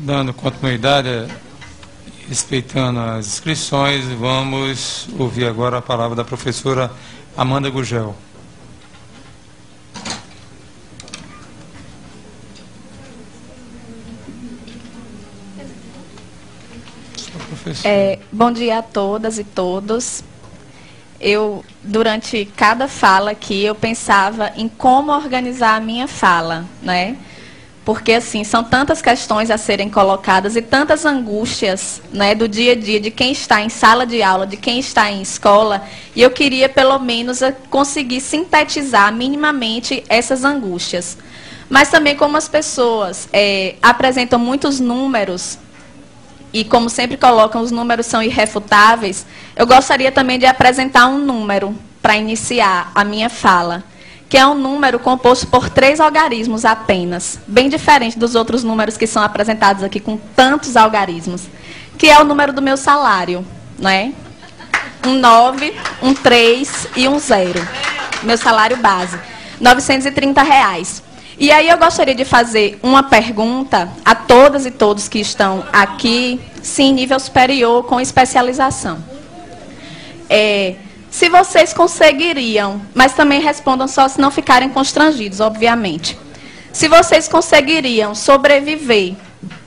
Dando continuidade, respeitando as inscrições, vamos ouvir agora a palavra da professora Amanda Gugel. Bom dia a todas e todos. Durante cada fala aqui, eu pensava em como organizar a minha fala, né? Porque, assim, são tantas questões a serem colocadas e tantas angústias, né, do dia a dia, de quem está em sala de aula, de quem está em escola, e eu queria, pelo menos, conseguir sintetizar minimamente essas angústias. Mas também, como as pessoas apresentam muitos números, e como sempre colocam, os números são irrefutáveis, eu gostaria também de apresentar um número para iniciar a minha fala, que é um número composto por 3 algarismos apenas, bem diferente dos outros números que são apresentados aqui com tantos algarismos, que é o número do meu salário, né? Um 9, um 3 e um 0. Meu salário base, R$ 930. E aí eu gostaria de fazer uma pergunta a todas e todos que estão aqui, sim, nível superior, com especialização. Se vocês conseguiriam, mas também respondam só se não ficarem constrangidos, obviamente. Se vocês conseguiriam sobreviver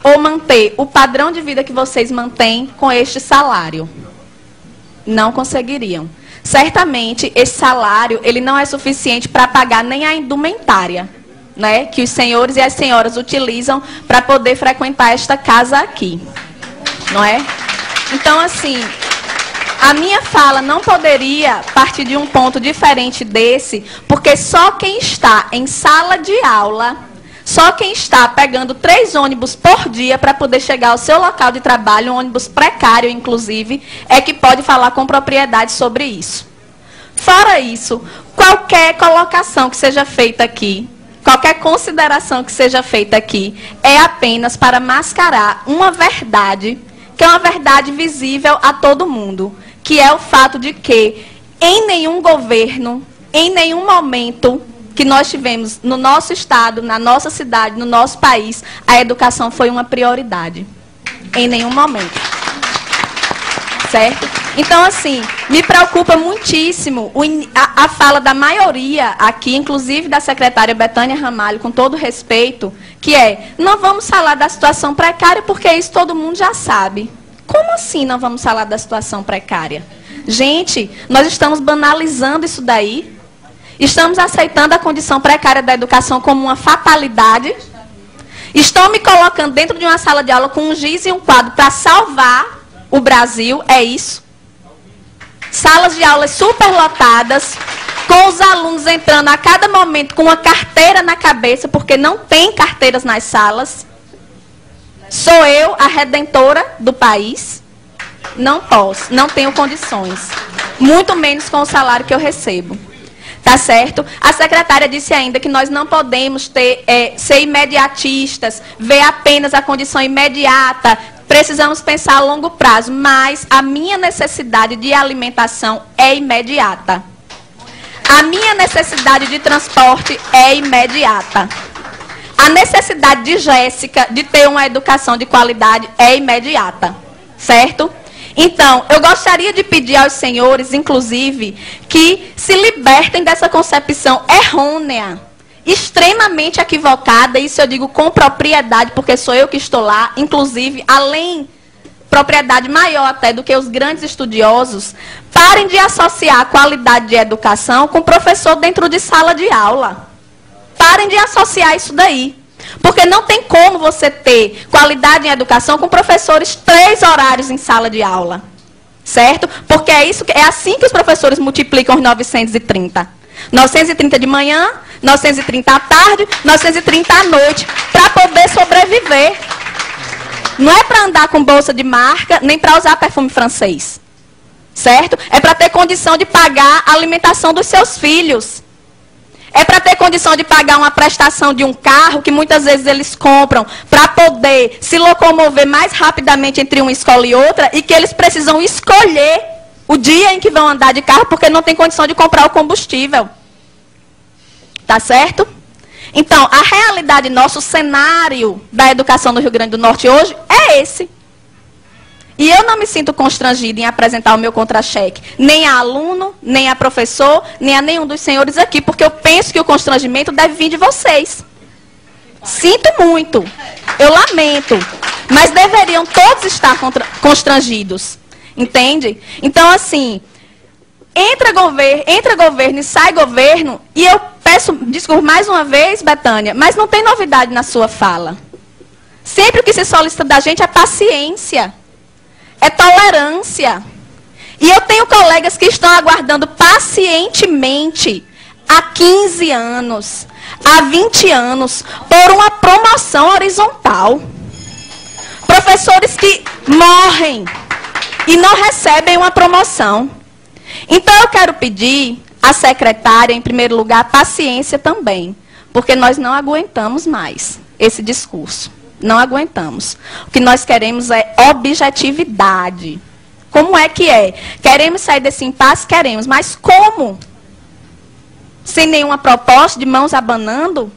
ou manter o padrão de vida que vocês mantêm com este salário? Não conseguiriam. Certamente, esse salário ele não é suficiente para pagar nem a indumentária, né, que os senhores e as senhoras utilizam para poder frequentar esta casa aqui. Não é? Então, assim, a minha fala não poderia partir de um ponto diferente desse, porque só quem está em sala de aula, só quem está pegando 3 ônibus por dia para poder chegar ao seu local de trabalho, um ônibus precário, inclusive, é que pode falar com propriedade sobre isso. Fora isso, qualquer colocação que seja feita aqui, qualquer consideração que seja feita aqui, é apenas para mascarar uma verdade, que é uma verdade visível a todo mundo, que é o fato de que, em nenhum governo, em nenhum momento que nós tivemos no nosso estado, na nossa cidade, no nosso país, a educação foi uma prioridade. Em nenhum momento. Certo? Então, assim, me preocupa muitíssimo a fala da maioria aqui, inclusive da secretária Betânia Ramalho, com todo respeito, que não vamos falar da situação precária, porque isso todo mundo já sabe. Como assim não vamos falar da situação precária? Gente, nós estamos banalizando isso daí. Estamos aceitando a condição precária da educação como uma fatalidade. Estão me colocando dentro de uma sala de aula com um giz e um quadro para salvar o Brasil. É isso. Salas de aulas superlotadas, com os alunos entrando a cada momento com uma carteira na cabeça, porque não tem carteiras nas salas. Sou eu a redentora do país? Não posso, não tenho condições. Muito menos com o salário que eu recebo. Tá certo? A secretária disse ainda que nós não podemos ser imediatistas, ver apenas a condição imediata. Precisamos pensar a longo prazo, mas a minha necessidade de alimentação é imediata. A minha necessidade de transporte é imediata. A necessidade de Jéssica de ter uma educação de qualidade é imediata, certo? Então, eu gostaria de pedir aos senhores, inclusive, que se libertem dessa concepção errônea, extremamente equivocada, isso eu digo com propriedade, porque sou eu que estou lá, inclusive, além, propriedade maior até do que os grandes estudiosos, parem de associar a qualidade de educação com professor dentro de sala de aula. Parem de associar isso daí. Porque não tem como você ter qualidade em educação com professores 3 horários em sala de aula. Certo? Porque é assim que os professores multiplicam os 930. 930 de manhã, 930 à tarde, 930 à noite, para poder sobreviver. Não é para andar com bolsa de marca, nem para usar perfume francês. Certo? É para ter condição de pagar a alimentação dos seus filhos. É para ter condição de pagar uma prestação de um carro, que muitas vezes eles compram, para poder se locomover mais rapidamente entre uma escola e outra, e que eles precisam escolher o dia em que vão andar de carro, porque não tem condição de comprar o combustível. Tá certo? Então, a realidade nossa, o cenário da educação do Rio Grande do Norte hoje é esse. E eu não me sinto constrangida em apresentar o meu contra-cheque, nem a aluno, nem a professor, nem a nenhum dos senhores aqui, porque eu penso que o constrangimento deve vir de vocês. Sinto muito, eu lamento, mas deveriam todos estar constrangidos, entende? Então, assim, entra governo e sai governo, e eu peço desculpa mais uma vez, Betânia, mas não tem novidade na sua fala. Sempre o que se solicita da gente é paciência. É tolerância. E eu tenho colegas que estão aguardando pacientemente há 15 anos, há 20 anos, por uma promoção horizontal. Professores que morrem e não recebem uma promoção. Então eu quero pedir à secretária, em primeiro lugar, paciência também, porque nós não aguentamos mais esse discurso. Não aguentamos. O que nós queremos é objetividade. Como é que é? Queremos sair desse impasse? Queremos. Mas como? Sem nenhuma proposta, de mãos abanando?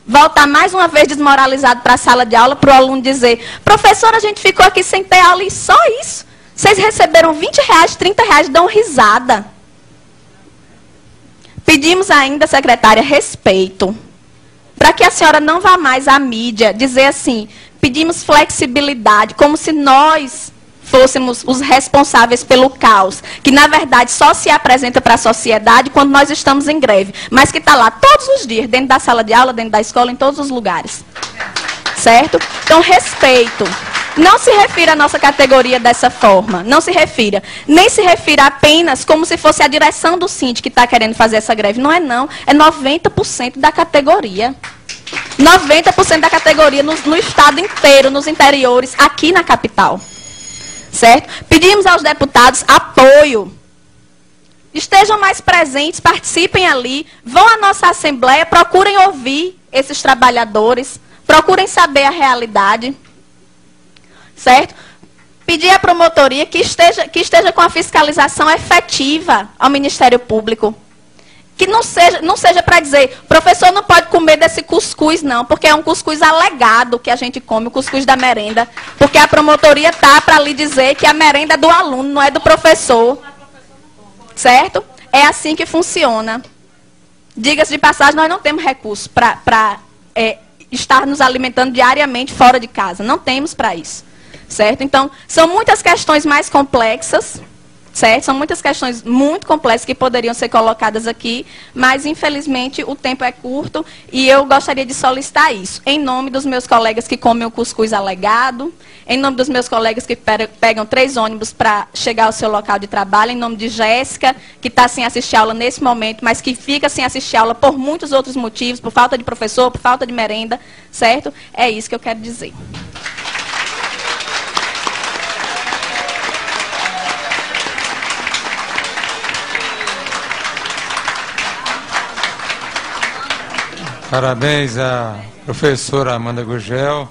Voltar mais uma vez desmoralizado para a sala de aula, para o aluno dizer, professor, a gente ficou aqui sem ter aula e só isso. Vocês receberam R$20, R$30, dão risada. Pedimos ainda, secretária, respeito. Para que a senhora não vá mais à mídia dizer assim, pedimos flexibilidade, como se nós fôssemos os responsáveis pelo caos, que na verdade só se apresenta para a sociedade quando nós estamos em greve, mas que está lá todos os dias, dentro da sala de aula, dentro da escola, em todos os lugares. Certo? Então, respeito. Não se refira à nossa categoria dessa forma, não se refira. Nem se refira apenas como se fosse a direção do Síndico que está querendo fazer essa greve. Não é não, é 90% da categoria. 90% da categoria no estado inteiro, nos interiores, aqui na capital. Certo? Pedimos aos deputados apoio. Estejam mais presentes, participem ali, vão à nossa assembleia, procurem ouvir esses trabalhadores, procurem saber a realidade. Certo? Pedir à promotoria que esteja com a fiscalização efetiva ao Ministério Público. Que não seja para dizer, professor não pode comer desse cuscuz não, porque é um cuscuz alegado que a gente come, o cuscuz da merenda. Porque a promotoria está para lhe dizer que a merenda é do aluno, não é do professor. Certo? É assim que funciona. Diga-se de passagem, nós não temos recursos para estar nos alimentando diariamente fora de casa. Não temos para isso. Certo? Então, são muitas questões mais complexas, certo? São muitas questões muito complexas que poderiam ser colocadas aqui, mas, infelizmente, o tempo é curto e eu gostaria de solicitar isso. Em nome dos meus colegas que comem o cuscuz alegado, em nome dos meus colegas que pegam 3 ônibus para chegar ao seu local de trabalho, em nome de Jéssica, que está sem assistir aula nesse momento, mas que fica sem assistir aula por muitos outros motivos, por falta de professor, por falta de merenda, certo? É isso que eu quero dizer. Parabéns à professora Amanda Gurgel.